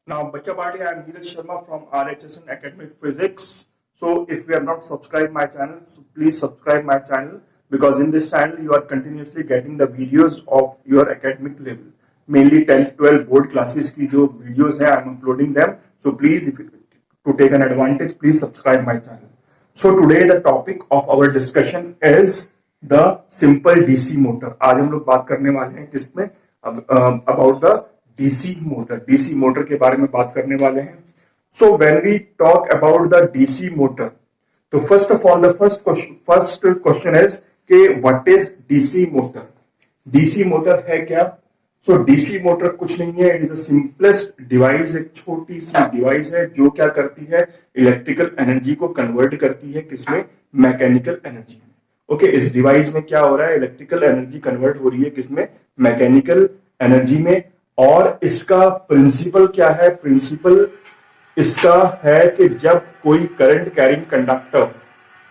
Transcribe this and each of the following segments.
Now, Bacha Party, I am Neeraj Sharma from RHSN Academic Physics. So, if you have not subscribed my channel, so please subscribe my channel because in this channel you are continuously getting the videos of your academic level. Mainly 10th, 12 board classes की जो videos हैं, I am uploading them. So, please, if you, to take an advantage, please subscribe my channel. So, today the topic of our discussion is the simple DC motor. आज हम लोग बात करने वाले हैं किसमें about the डीसी मोटर के बारे में बात करने वाले हैं. So when we talk about the DC motor, तो first of all the first question is कि what is DC motor. DC motor है क्या? सो डीसी मोटर कुछ नहीं है, it is the simplest device. एक छोटी सी डिवाइस है जो क्या करती है, इलेक्ट्रिकल एनर्जी को कन्वर्ट करती है किसमें, मैकेनिकल एनर्जी में. ओके, इस डिवाइस में क्या हो रहा है, इलेक्ट्रिकल एनर्जी कन्वर्ट हो रही है किसमें, मैकेनिकल एनर्जी में. और इसका प्रिंसिपल क्या है, प्रिंसिपल इसका है कि जब कोई करंट कैरिंग कंडक्टर,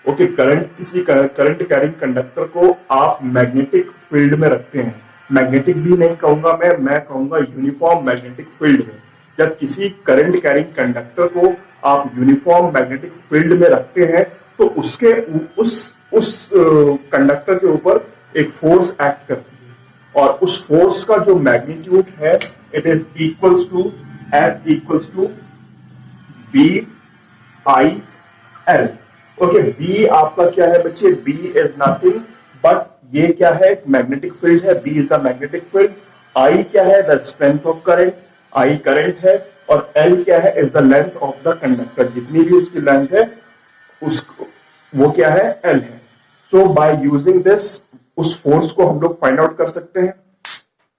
ओके, किसी करंट कैरिंग कंडक्टर को आप मैग्नेटिक फील्ड में रखते हैं, मैग्नेटिक भी नहीं कहूंगा मैं कहूंगा यूनिफॉर्म मैग्नेटिक फील्ड में. जब किसी करंट कैरिंग कंडक्टर को आप यूनिफॉर्म मैग्नेटिक फील्ड में रखते हैं तो उसके उस कंडक्टर के ऊपर एक फोर्स एक्ट करती है और उस फोर्स का जो मैग्नीट्यूड है it is equals to F equals to B I L. Okay, B आपका क्या है बच्चे, बी इज नथिंग बट ये क्या है, मैग्नेटिक फील्ड है, B is the magnetic field. I क्या है, the strength of current, I current है. और एल क्या है, is the length of the conductor, जितनी भी उसकी लेंथ है उसको वो क्या है, एल है. सो बाय यूजिंग दिस उस फोर्स को हम लोग फाइंड आउट कर सकते हैं.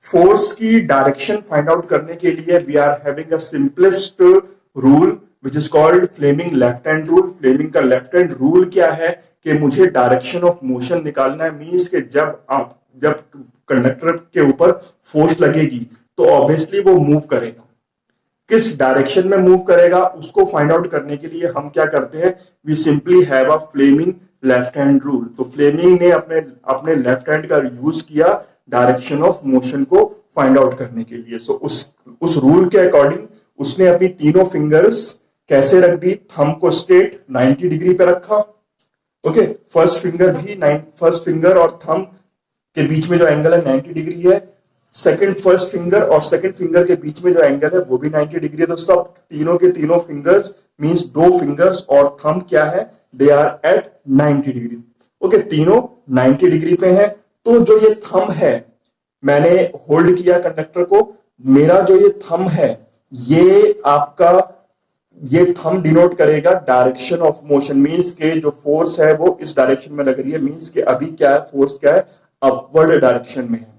फोर्स की डायरेक्शन फाइंड आउट करने के लिए we are having a simplest rule which is called Fleming left hand rule. Fleming का लेफ्ट हैंड रूल क्या है कि मुझे डायरेक्शन ऑफ मोशन निकालना है. मींस कि जब कंडक्टर के ऊपर फोर्स लगेगी तो ऑब्वियसली वो मूव करेगा. किस डायरेक्शन में मूव करेगा उसको फाइंड आउट करने के लिए हम क्या करते हैं, we simply have a Fleming left hand rule. तो फ्लेमिंग ने अपने लेफ्ट हैंड का यूज किया डायरेक्शन ऑफ मोशन को फाइंड आउट करने के लिए. सो उस रूल के अकॉर्डिंग उसने अपनी तीनों फिंगर्स कैसे रख दी, थंब को स्ट्रेट 90 डिग्री पे रखा. ओके, फर्स्ट फिंगर और थंब के बीच में जो एंगल है 90 डिग्री है. फर्स्ट फिंगर और सेकंड फिंगर के बीच में जो एंगल है वो भी 90 डिग्री है. तो सब तीनों के तीनों फिंगर्स मींस दो फिंगर्स और थंब क्या है, they are at 90 degree. Okay, तीनों 90 डिग्री पे है. तो जो ये थंब है, मैंने होल्ड किया कंडक्टर को, मेरा जो ये थंब है ये थंब डिनोट करेगा डायरेक्शन ऑफ मोशन. मींस के जो फोर्स है वो इस डायरेक्शन में लग रही है. मींस के अभी क्या है, फोर्स क्या है, अपवर्ड डायरेक्शन में है.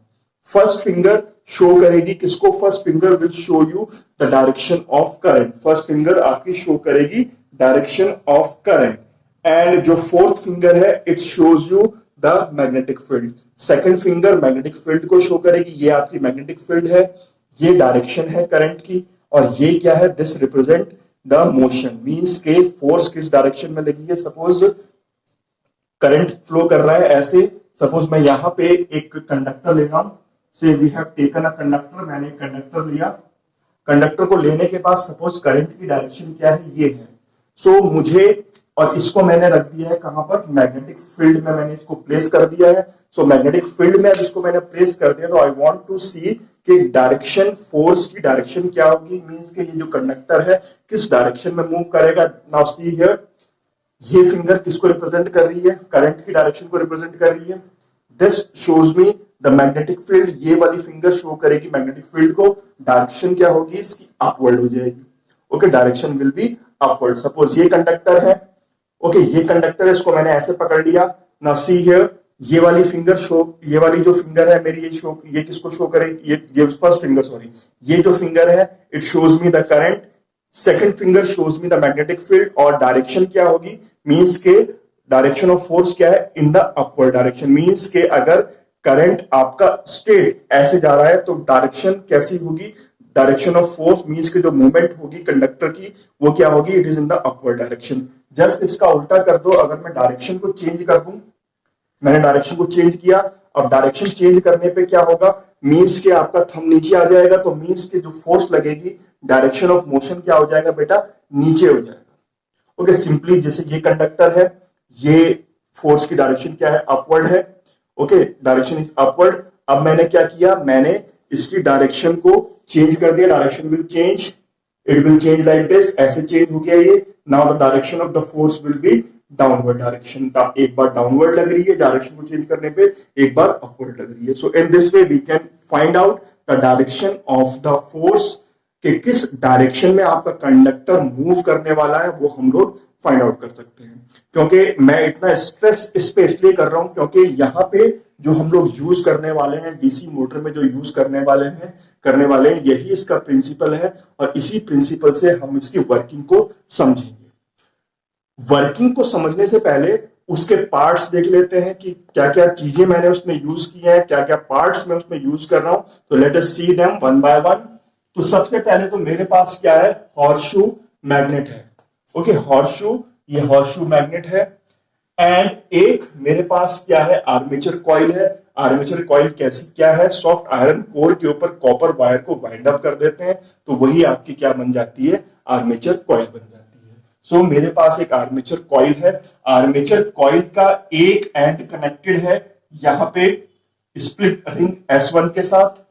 फर्स्ट फिंगर शो करेगी किसको, first finger will show you the direction of current. First finger आपकी शो करेगी डायरेक्शन ऑफ करंट. एंड जो फोर्थ फिंगर है it shows you the magnetic field. Second finger magnetic field को show करेगी, ये आपकी मैग्नेटिक फील्ड है, ये डायरेक्शन है करंट की. और ये क्या है, this represent the motion. Means के फोर्स किस डायरेक्शन में लगी है. सपोज करंट फ्लो कर रहा है ऐसे, सपोज मैं यहां पे एक कंडक्टर ले रहा हूं. So we have taken a conductor, मैंने एक कंडक्टर लिया. कंडक्टर को लेने के बाद सपोज करंट की डायरेक्शन क्या है, ये है. सो मुझे, और इसको मैंने रख दिया है कहां पर, मैग्नेटिक फील्ड में मैंने इसको प्लेस कर दिया है. सो मैग्नेटिक फील्ड में अब इसको मैंने प्लेस कर दिया तो आई वांट टू सी कि डायरेक्शन, फोर्स की डायरेक्शन क्या होगी. मींस के ये जो कंडक्टर है किस डायरेक्शन में मूव करेगा. नाउ सी हियर, ये फिंगर किसको रिप्रेजेंट कर रही है, करंट की डायरेक्शन को रिप्रेजेंट कर रही है. This shows me the magnetic field. ये वाली फिंगर शो करेगी मैग्नेटिक फील्ड को. डायरेक्शन क्या होगी इसकी, अपवर्ड हो जाएगी. Okay, direction will be upward. Suppose ये कंडक्टर है, ओके, ये कंडक्टर है, इसको मैंने ऐसे पकड़ लिया. नाउ सी हियर, ये वाली जो फिंगर है मेरी, ये किसको शो करेगी, ये फर्स्ट फिंगर, सॉरी, ये जो फिंगर है it shows me the current. Second finger shows me the magnetic field. और डायरेक्शन क्या होगी, मींस के डायरेक्शन ऑफ फोर्स क्या है, in the upward direction. Means के अगर करंट आपका स्ट्रेट ऐसे जा रहा है तो डायरेक्शन कैसी होगी, डायरेक्शन ऑफ फोर्स मींस की जो मूवमेंट होगी कंडक्टर की वो क्या होगी, it is in the upward direction. Just इसका उल्टा कर दो, अगर मैं डायरेक्शन को चेंज कर दूं, मैंने डायरेक्शन को चेंज किया, अब डायरेक्शन चेंज करने पे क्या होगा, मीन्स के आपका थंब नीचे आ जाएगा, तो मीन्स के जो फोर्स लगेगी, डायरेक्शन ऑफ मोशन क्या हो जाएगा बेटा, नीचे हो जाएगा। ओके, सिंपली जैसे ये कंडक्टर है, ये फोर्स की डायरेक्शन क्या है, अपवर्ड है। Okay, direction is upward. अब मैंने क्या किया, मैंने इसकी डायरेक्शन को चेंज कर दिया, direction will change, it will change like this, ऐसे चेंज हो गया ये। Now the direction of the force will be downward direction, एक बार डाउनवर्ड लग रही है डायरेक्शन को चेंज करने पे, एक बार अपवर्ड लग रही है। So in this way we can find out the direction of the force, कि किस डायरेक्शन में आपका कंडक्टर मूव करने वाला है, वो हम लोग फाइंड आउट कर सकते हैं। क्योंकि मैं इतना स्ट्रेस इस पे इसलिए कर रहा हूं क्योंकि यहाँ पे जो हम लोग यूज करने वाले हैं, डीसी मोटर में जो यूज करने वाले हैं यही इसका प्रिंसिपल है, और इसी प्रिंसिपल से हम इसकी वर्किंग को समझेंगे। वर्किंग को समझने से पहले उसके पार्ट्स देख लेते हैं कि क्या क्या चीजें मैंने उसमें यूज की हैं, क्या क्या पार्ट्स मैं उसमें यूज कर रहा हूं। तो let us see them one by one. तो सबसे पहले तो मेरे पास क्या है, हॉर्सशू मैग्नेट है। ओके, हॉर्सशू, ये हॉर्सशू मैग्नेट है। एंड एक मेरे पास क्या है, आर्मेचर कॉइल है। आर्मेचर कॉइल कैसी क्या है, सॉफ्ट आयरन कोर के ऊपर कॉपर वायर को वाइंड अप कर देते हैं, तो वही आपकी क्या बन जाती है, आर्मेचर कॉइल बन जाती है। सो मेरे पास एक आर्मेचर कॉइल है। आर्मेचर कॉइल का एक एंड कनेक्टेड है यहाँ पे स्प्लिट रिंग S1 के साथ,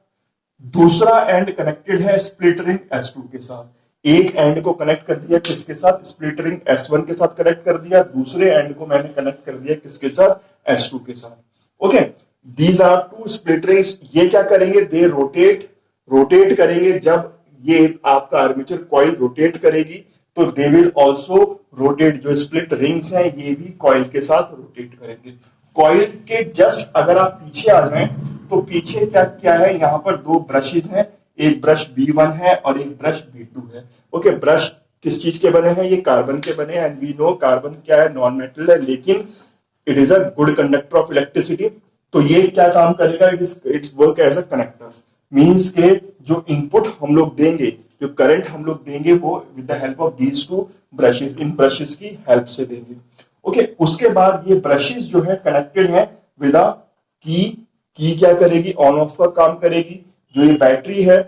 दूसरा एंड कनेक्टेड है स्प्लिट रिंग S2 के साथ। एक एंड को कनेक्ट कर दिया किसके साथ, स्प्लिट रिंग S1 के साथ कनेक्ट कर दिया, दूसरे एंड को मैंने कनेक्ट कर दिया किसके साथ, S2 के साथ। Okay, these are two split rings. ये क्या करेंगे, दे रोटेट करेंगे। जब ये आपका आर्मेचर कॉइल रोटेट करेगी तो दे विल ऑल्सो रोटेट, जो स्प्लिट रिंग्स हैं ये भी कॉइल के साथ रोटेट करेंगे। कॉइल के जस्ट अगर आप पीछे आ जाएं तो पीछे क्या क्या है, यहाँ पर दो ब्रशेज हैं, एक ब्रश B1 है और एक ब्रश B2 है। ओके, ब्रश किस चीज के बने हैं, ये कार्बन के बने हैं। एंड वी नो कार्बन क्या है, नॉन मेटल है, लेकिन it is a good conductor of electricity. तो ये क्या काम करेगा, its work as a connector. Means के जो इनपुट हम लोग देंगे, जो करंट हम लोग देंगे, वो with the help of these two brushes, in brushes की हेल्प से देंगे। ओके, उसके बाद ये ब्रशेज जो है कनेक्टेड है विद अ की क्या करेगी, ऑन ऑफ का काम करेगी। जो ये बैटरी है,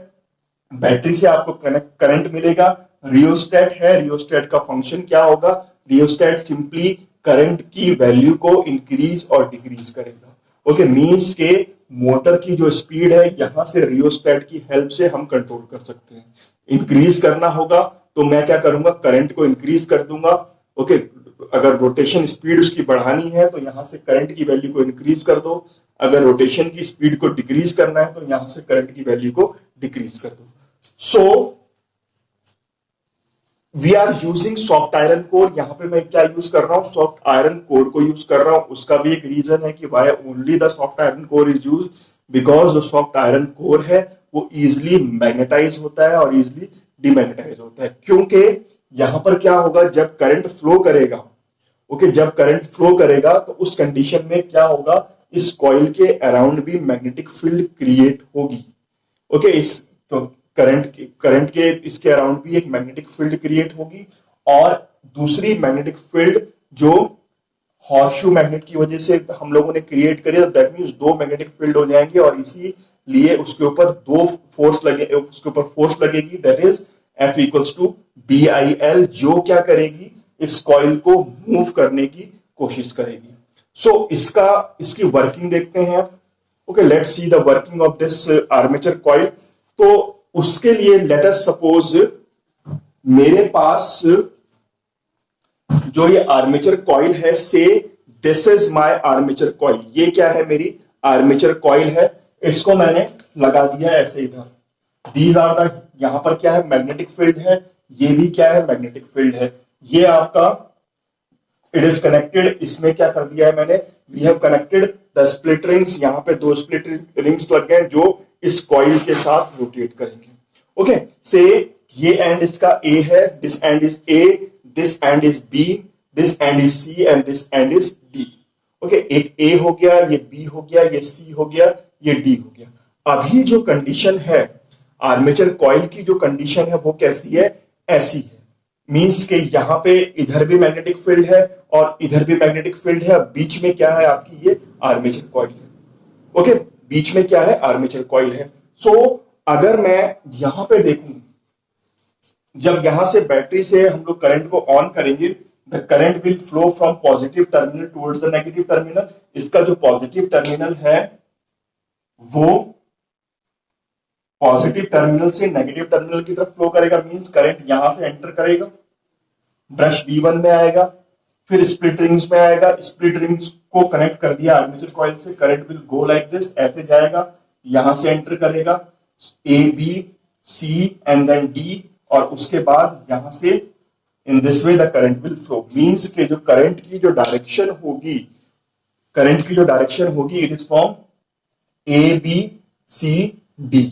बैटरी से आपको करंट मिलेगा। रियोस्टेट है, रियोस्टेट का फंक्शन क्या होगा, रियोस्टेट सिंपली करंट की वैल्यू को इंक्रीज और डिक्रीज करेगा। ओके, मींस के मोटर की जो स्पीड है यहां से रियोस्टेट की हेल्प से हम कंट्रोल कर सकते हैं। इंक्रीज करना होगा तो मैं क्या करूंगा, करंट को इंक्रीज कर दूंगा। ओके, अगर रोटेशन स्पीड उसकी बढ़ानी है तो यहां से करंट की वैल्यू को इंक्रीज कर दो। अगर रोटेशन की स्पीड को डिक्रीज करना है तो यहां से करंट की वैल्यू को डिक्रीज कर दो। So we are using soft iron core. यहां पे मैं क्या यूज कर रहा हूं, सॉफ्ट आयरन कोर को यूज कर रहा हूं। उसका भी एक रीजन है कि why only the soft iron core is use, because जो सॉफ्ट आयरन कोर है वो इजिली मैग्नेटाइज होता है और इजिली डिमैग्नेटाइज होता है। क्योंकि यहां पर क्या होगा, जब करंट फ्लो करेगा, ओके, जब करंट फ्लो करेगा तो उस कंडीशन में क्या होगा, इस कॉइल के अराउंड भी मैग्नेटिक फील्ड क्रिएट होगी। ओके, इस करंट के इसके अराउंड भी एक मैग्नेटिक फील्ड क्रिएट होगी, और दूसरी मैग्नेटिक फील्ड जो हॉर्सशू मैग्नेट की वजह से हम लोगों ने क्रिएट करी, तो दैट मींस दो मैग्नेटिक फील्ड हो जाएंगे, और इसीलिए उसके ऊपर उसके ऊपर फोर्स लगेगी, that is F equals to BIL, जो क्या करेगी, इस कॉइल को मूव करने की कोशिश करेगी। सो इसकी वर्किंग देखते हैं। Okay, let's see the working of this armature coil. तो उसके लिए लेट अस सपोज मेरे पास जो ये आर्मेचर कॉइल है, से this is my armature coil. ये क्या है, मेरी आर्मेचर कॉइल है। इसको मैंने लगा दिया ऐसे इधर। दीज आर द, यहां पर क्या है, मैग्नेटिक फील्ड है, ये भी क्या है, मैग्नेटिक फील्ड है। ये आपका इट इज कनेक्टेड, इसमें क्या कर दिया है मैंने, we have connected the split rings. यहां पे दो स्प्लिट रिंग्स लग गए जो इस कॉइल के साथ रोटेट करेंगे। ओके, से ये एंड इसका A है, this and is A, this and is B, this and is C and this and is D। Okay, एक A हो गया, ये B हो गया, ये C हो गया, ये D हो गया। अभी जो कंडीशन है आर्मेचर कॉइल की, जो कंडीशन है वो कैसी है, ऐसी है। मींस के यहां पे इधर भी मैग्नेटिक फील्ड है और इधर भी मैग्नेटिक फील्ड है, बीच में क्या है आपकी, ये आर्मेचर कॉइल है। ओके, बीच में क्या है, आर्मेचर कॉइल है। सो अगर मैं यहां पे देखूं, जब यहां से बैटरी से हम लोग करंट को ऑन करेंगे, the current will flow from positive terminal towards the negative terminal. इसका जो पॉजिटिव टर्मिनल है वो पॉजिटिव टर्मिनल से नेगेटिव टर्मिनल की तरफ फ्लो करेगा, मींस करंट यहां से एंटर करेगा, ब्रश B1 में आएगा, फिर स्प्लिट रिंग्स में आएगा, स्प्लिट रिंग्स को कनेक्ट कर दिया आर्मेचर कॉइल से, current will go like this, ऐसे जाएगा, यहां से एंटर करेगा A B C and then D, और उसके बाद यहां से in this way the current will flow. Means के जो करंट की जो डायरेक्शन होगी, करंट की जो डायरेक्शन होगी, it is from A B C D।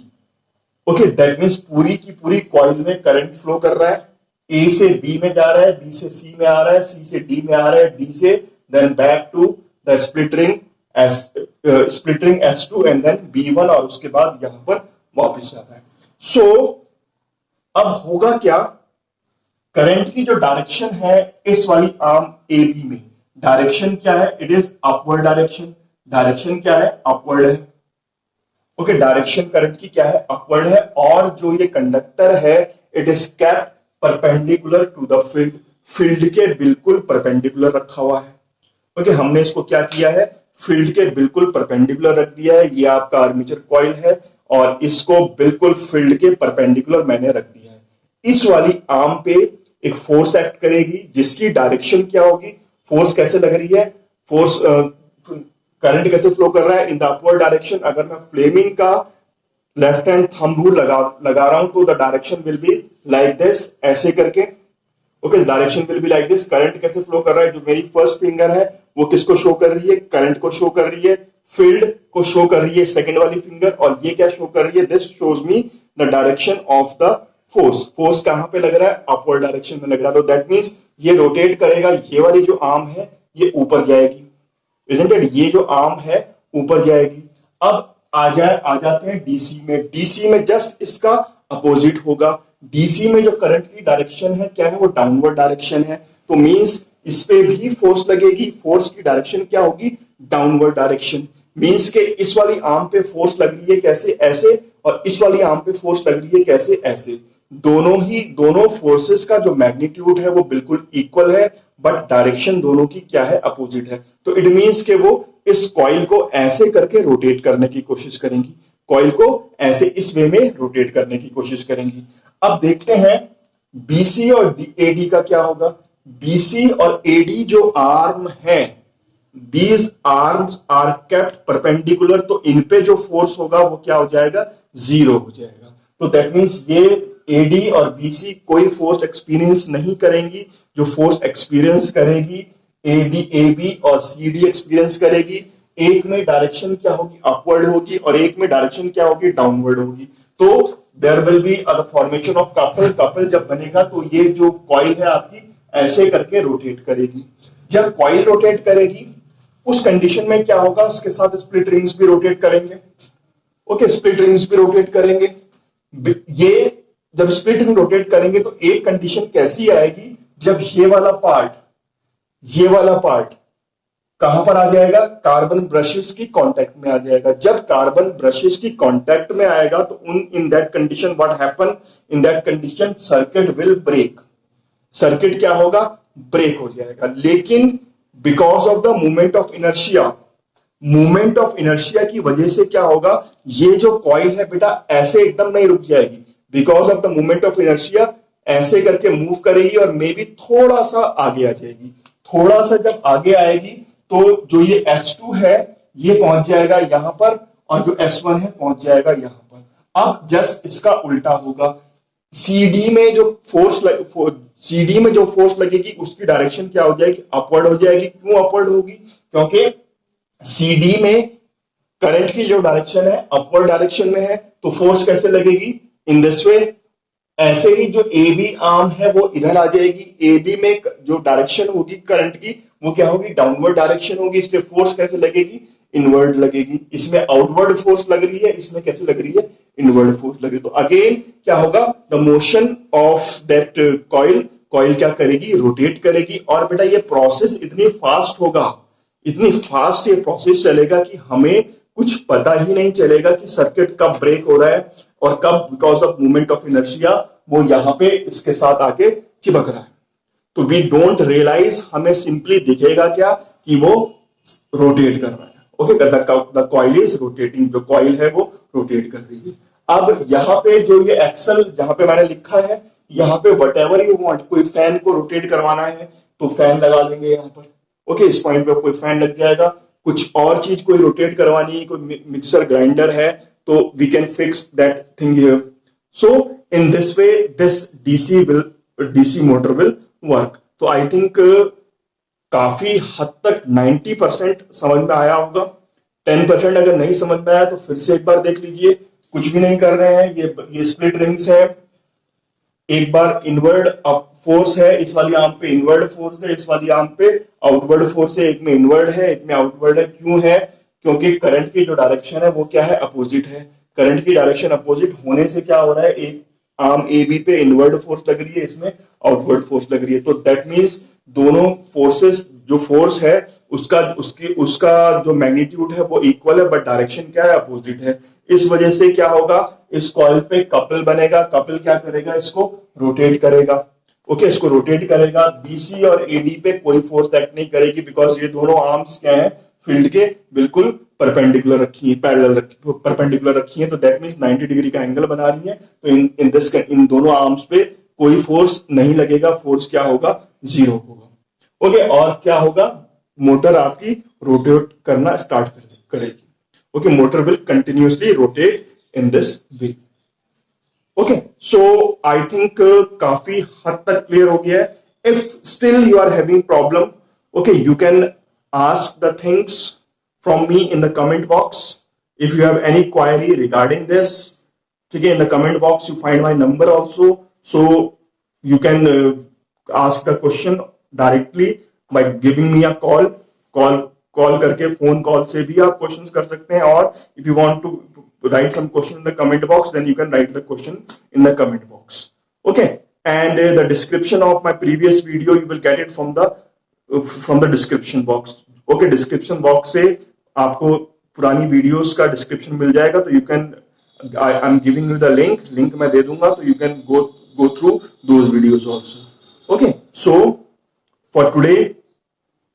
Okay, that means पूरी की पूरी कॉइल में करंट फ्लो कर रहा है, A से B में जा रहा है, B से C में आ रहा है, C से D में आ रहा है, D से then back to the split ring S2 and then B1, और उसके बाद यहां पर वापस जाता है। सो अब होगा क्या, करंट की जो डायरेक्शन है इस वाली आर्म AB में, डायरेक्शन क्या है, it is upward direction. Direction क्या है, अपवर्ड है। ओके, डायरेक्शन करंट की क्या है, अपवर्ड है, और जो ये कंडक्टर है it is kept perpendicular to the field, field के बिल्कुल परपेंडिकुलर रखा हुआ है। ओके, हमने इसको क्या किया है, फील्ड के बिल्कुल परपेंडिकुलर रख दिया है। ये आपका आर्मेचर कॉइल है और इसको बिल्कुल फील्ड के परपेंडिकुलर मैंने रख दिया है। इस वाली आर्म पे एक फोर्स एक्ट करेगी जिसकी डायरेक्शन क्या होगी, फोर्स कैसे लग रही है, फोर्स करंट कैसे फ्लो कर रहा है इन द अपवर्ड डायरेक्शन। अगर मैं फ्लेमिंग का लेफ्ट हैंड थंब रूल लगा रहा हूं तो the direction will be like this, ऐसे करके। Okay, direction will be like this. Current कैसे फ्लो कर रहा है, जो मेरी फर्स्ट फिंगर है वो किसको शो कर रही है, करंट को शो कर रही है, फील्ड को शो कर रही है सेकंड वाली फिंगर, और ये क्या शो कर रही है, this shows me the direction of the force. Force कहां पे लग रहा है, अपवर्ड डायरेक्शन में लग रहा है। तो दैट मींस ये रोटेट करेगा, ये वाली जो आर्म है ये ऊपर जाएगी, इजंट इट, ये जो आर्म है ऊपर जाएगी। अब आ जाते हैं डीसी में। डीसी में जस्ट इसका अपोजिट होगा। डीसी में जो करंट की डायरेक्शन है क्या है, वो डाउनवर्ड डायरेक्शन है। तो मींस इस पे भी फोर्स लगेगी, फोर्स की डायरेक्शन क्या होगी, डाउनवर्ड डायरेक्शन। मींस के इस वाली आर्म पे फोर्स लग रही है कैसे, ऐसे, और इस वाली आर्म पे फोर्स लग रही है कैसे, ऐसे। दोनों फोर्सेस का जो मैग्नीट्यूड है वो बिल्कुल इक्वल है, बट डायरेक्शन दोनों की क्या है, अपोजिट है। तो इट मींस के वो इस कॉइल को ऐसे करके रोटेट करने की कोशिश करेंगी, कॉइल को ऐसे इस वे में रोटेट करने की कोशिश करेंगी। अब देखते हैं बीसी और एडी का क्या होगा। बीसी और एडी जो आर्म है, these arms are kept perpendicular, तो इन पे जो फोर्स होगा वो क्या हो जाएगा, जीरो हो जाएगा। तो दैट मींस ये एडी और बीसी कोई फोर्स एक्सपीरियंस नहीं करेंगी। जो फोर्स एक्सपीरियंस करेगी एबी और सीडी एक्सपीरियंस करेगी। एक में डायरेक्शन क्या होगी, अपवर्ड होगी, और एक में डायरेक्शन क्या होगी, डाउनवर्ड होगी। तो there will be the formation of couple. Couple जब बनेगा तो ये जो कॉइल है आपकी ऐसे करके रोटेट करेगी। जब कॉइल रोटेट करेगी उस कंडीशन में क्या होगा, उसके साथ स्प्लिट रिंग्स भी रोटेट करेंगे। ओके, स्प्लिट रिंग्स भी रोटेट करेंगे। ये जब स्प्लिट रिंग रोटेट करेंगे तो एक कंडीशन कैसी आएगी, जब ये वाला पार्ट कहां पर आ जाएगा, कार्बन ब्रशेस की कांटेक्ट में आ जाएगा। जब कार्बन ब्रशेस की कांटेक्ट में आएगा तो in that condition what happen, in that condition circuit will break. Circuit क्या होगा, ब्रेक हो जाएगा। लेकिन because of the movement of inertia की वजह से क्या होगा, ये जो कॉइल है बेटा ऐसे एकदम नहीं रुक जाएगी। Because of the movement of inertia ऐसे करके मूव करेगी और मे बी थोड़ा सा आगे आ जाएगी। थोड़ा सा जब आगे आएगी तो जो ये S2 है ये पहुंच जाएगा यहां पर, और जो S1 है पहुंच जाएगा यहां पर। अब जस्ट इसका उल्टा होगा। CD में जो फोर्स लगेगी उसकी डायरेक्शन क्या हो जाएगी, अपवर्ड हो जाएगी। क्यों अपवर्ड होगी, क्योंकि CD में करंट की जो डायरेक्शन है अपवर्ड डायरेक्शन में है। तो फोर्स कैसे लगेगी, इन दिस वे। ऐसे ही जो AB आर्म है वो इधर आ जाएगी। AB में जो डायरेक्शन होगी करंट की वो क्या होगी, डाउनवर्ड डायरेक्शन होगी। इसलिए फोर्स कैसे लगेगी, इनवर्ड लगेगी। इसमें आउटवर्ड फोर्स लग रही है, इसमें कैसे लग रही है, इनवर्ड फोर्स लग रही है। तो अगेन क्या होगा, the motion of that coil क्या करेगी, रोटेट करेगी। और बेटा ये प्रोसेस इतनी फास्ट होगा, इतनी फास्ट ये प्रोसेस चलेगा कि हमें कुछ पता ही नहीं चलेगा कि सर्किट कब ब्रेक हो रहा है और कब because of movement of inertia वो यहां पे इसके साथ आके चिपक रहा है। तो वी डोंट रियलाइज, हमें सिंपली दिखेगा क्या कि वो रोटेट कर रहा है। Okay, the coil is rotating, जो कॉइल है वो रोटेट कर रही है। अब यहाँ पे जो ये एक्सल जहां पे मैंने लिखा है, यहाँ पे वट एवर यू वॉन्ट, कोई फैन को रोटेट करवाना है तो फैन लगा देंगे यहाँ पर। ओके, इस पॉइंट पे कोई फैन लग जाएगा। कुछ और चीज कोई रोटेट करवानी है, कोई मिक्सर ग्राइंडर है, तो we can fix that thing here. So in this way this DC motor will work. तो आई थिंक काफी हद तक 90% समझ में आया होगा। 10% अगर नहीं समझ में आया तो फिर से एक बार देख लीजिए। कुछ भी नहीं कर रहे हैं, ये स्प्लिट रिंग्स है। एक बार इनवर्ड अप फोर्स है, इस वाली आर्म पे इनवर्ड फोर्स है, इस वाली आर्म पे आउटवर्ड फोर्स है। एक में इनवर्ड है, एक में आउटवर्ड है। क्यों है? क्योंकि करंट की जो डायरेक्शन है वो क्या है? अपोजिट है। करंट की डायरेक्शन अपोजिट होने से क्या हो रहा है, एक आर्म ए बी पे इनवर्ड फोर्स लग रही है, इसमें आउटवर्ड फोर्स लग रही है। तो दैट मीन्स दोनों फोर्सेस, जो फोर्स है उसका जो मैग्नीट्यूड है वो इक्वल है, बट डायरेक्शन क्या है? अपोजिट है। इस वजह से क्या होगा, इस कॉइल पे कपल बनेगा। कपल क्या करेगा? इसको रोटेट करेगा। ओके, इसको रोटेट करेगा। बीसी और एडी पे कोई फोर्स एक्ट नहीं करेगी, बिकॉज ये दोनों आर्म्स क्या है? फील्ड के बिल्कुल परपेंडिकुलर रखी है, परपेंडिकुलर रखी है। तो दैट मीन्स 90 डिग्री का एंगल बना रही है। तो इन दोनों आर्म्स पे कोई फोर्स नहीं लगेगा। फोर्स क्या होगा? जीरो होगा। ओके, और क्या होगा? मोटर आपकी रोटेट करना स्टार्ट करेगी। Okay, motor will continuously rotate in this way. Okay, so I think काफी हद तक क्लियर हो गया है। If still you are having problem, okay, you can ask the things from me in the comment box. If you have any query regarding this, okay, in the comment box you find my number also, so you can ask the question directly by giving me a call करके phone call से भी आप questions कर सकते हैं। और if you want to write some question in the comment box, then you can write the question in the comment box. Okay, and the description of my previous video you will get it from the description box. Okay, description box से आपको पुरानी videos का description मिल जाएगा। तो you can, I am giving you the link मैं दे दूंगा, तो you can go through those videos also. Okay, so for today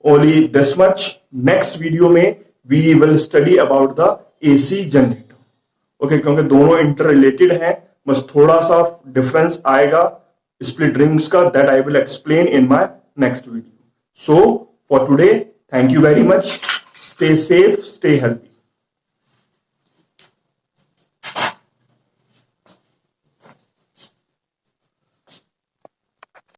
only this much. Next video में we will study about the AC generator. Okay, क्योंकि दोनों inter related हैं, बस थोड़ा सा डिफरेंस आएगा स्प्लिट रिंग्स का, that I will explain in my next video. So for today, thank you very much. Stay safe, stay healthy.